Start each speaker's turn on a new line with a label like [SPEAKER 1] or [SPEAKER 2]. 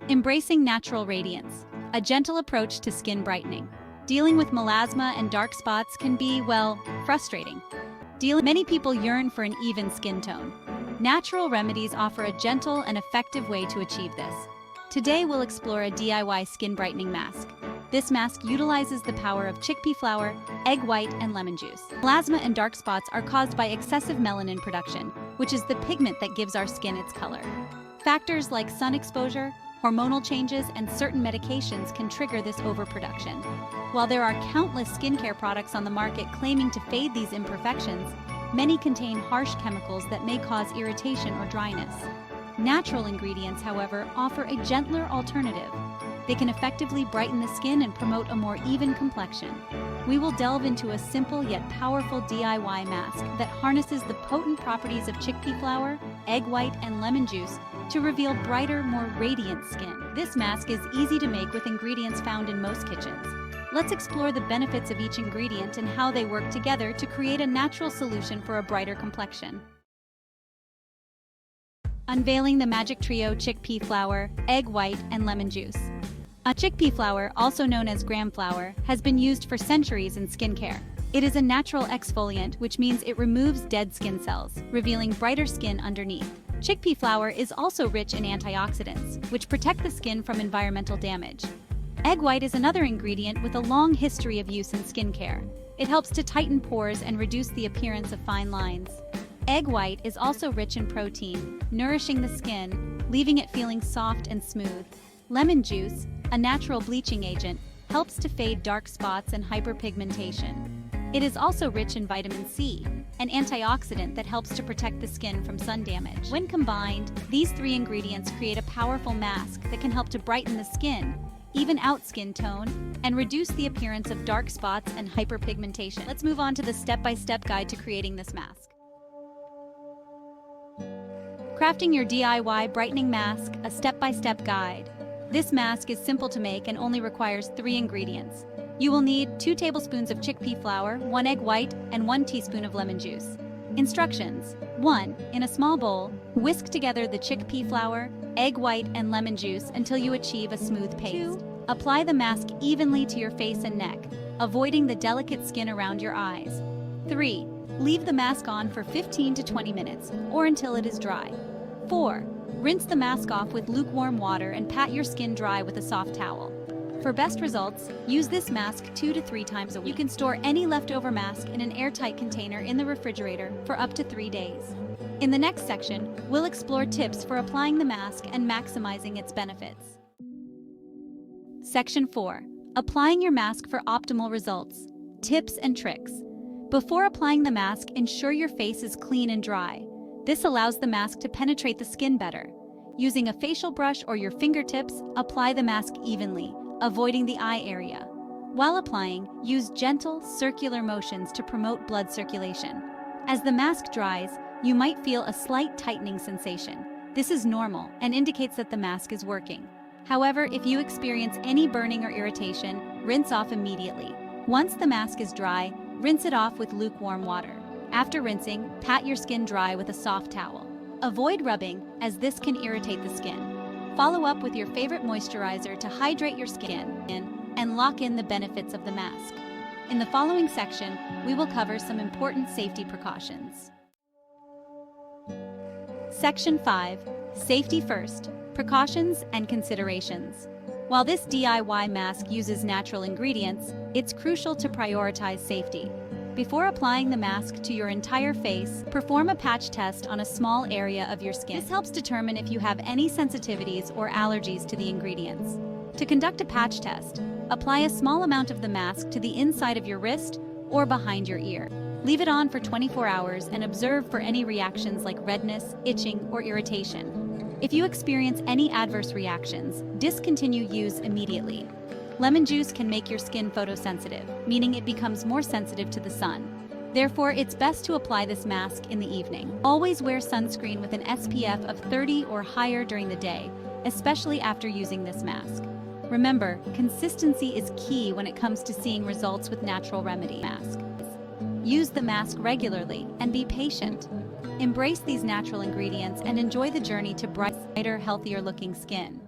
[SPEAKER 1] Embracing natural radiance, a gentle approach to skin brightening. Dealing with melasma and dark spots can be, well, frustrating. Many people yearn for an even skin tone. Natural remedies offer a gentle and effective way to achieve this. Today we'll explore a DIY skin brightening mask. This mask utilizes the power of chickpea flour, egg white, and lemon juice. Melasma and dark spots are caused by excessive melanin production, which is the pigment that gives our skin its color. Factors like sun exposure, hormonal changes, and certain medications can trigger this overproduction. While there are countless skincare products on the market claiming to fade these imperfections, many contain harsh chemicals that may cause irritation or dryness. Natural ingredients, however, offer a gentler alternative. They can effectively brighten the skin and promote a more even complexion. We will delve into a simple yet powerful DIY mask that harnesses the potent properties of chickpea flour, egg white, and lemon juice to reveal brighter, more radiant skin. This mask is easy to make with ingredients found in most kitchens. Let's explore the benefits of each ingredient and how they work together to create a natural solution for a brighter complexion. Unveiling the magic trio: chickpea flour, egg white, and lemon juice. Chickpea flour, also known as gram flour, has been used for centuries in skincare. It is a natural exfoliant, which means it removes dead skin cells, revealing brighter skin underneath. Chickpea flour is also rich in antioxidants, which protect the skin from environmental damage. Egg white is another ingredient with a long history of use in skincare. It helps to tighten pores and reduce the appearance of fine lines. Egg white is also rich in protein, nourishing the skin, leaving it feeling soft and smooth. Lemon juice, a natural bleaching agent, helps to fade dark spots and hyperpigmentation. It is also rich in vitamin C, an antioxidant that helps to protect the skin from sun damage. When combined, these three ingredients create a powerful mask that can help to brighten the skin, even out skin tone, and reduce the appearance of dark spots and hyperpigmentation. Let's move on to the step-by-step guide to creating this mask. Crafting your DIY brightening mask, a step-by-step guide. This mask is simple to make and only requires 3 ingredients. You will need 2 tablespoons of chickpea flour, 1 egg white, and 1 teaspoon of lemon juice. Instructions: 1. In a small bowl, whisk together the chickpea flour, egg white, and lemon juice until you achieve a smooth paste. 2. Apply the mask evenly to your face and neck, avoiding the delicate skin around your eyes. 3. Leave the mask on for 15 to 20 minutes, or until it is dry. 4. Rinse the mask off with lukewarm water and pat your skin dry with a soft towel. For best results, use this mask 2 to 3 times a week. You can store any leftover mask in an airtight container in the refrigerator for up to 3 days. In the next section, we'll explore tips for applying the mask and maximizing its benefits. Section 4. Applying your mask for optimal results. Tips and tricks. Before applying the mask, ensure your face is clean and dry. This allows the mask to penetrate the skin better. Using a facial brush or your fingertips, apply the mask evenly, avoiding the eye area. While applying, use gentle, circular motions to promote blood circulation. As the mask dries, you might feel a slight tightening sensation. This is normal and indicates that the mask is working. However, if you experience any burning or irritation, rinse off immediately. Once the mask is dry, rinse it off with lukewarm water. After rinsing, pat your skin dry with a soft towel. Avoid rubbing, as this can irritate the skin. Follow up with your favorite moisturizer to hydrate your skin and lock in the benefits of the mask. In the following section, we will cover some important safety precautions. Section 5. Safety first. Precautions and considerations. While this DIY mask uses natural ingredients, it's crucial to prioritize safety. Before applying the mask to your entire face, perform a patch test on a small area of your skin. This helps determine if you have any sensitivities or allergies to the ingredients. To conduct a patch test, apply a small amount of the mask to the inside of your wrist or behind your ear. Leave it on for 24 hours and observe for any reactions like redness, itching, or irritation. If you experience any adverse reactions, discontinue use immediately. Lemon juice can make your skin photosensitive, meaning it becomes more sensitive to the sun. Therefore, it's best to apply this mask in the evening. Always wear sunscreen with an SPF of 30 or higher during the day, especially after using this mask. Remember, consistency is key when it comes to seeing results with natural remedy mask. Use the mask regularly and be patient. Embrace these natural ingredients and enjoy the journey to brighter, healthier looking skin.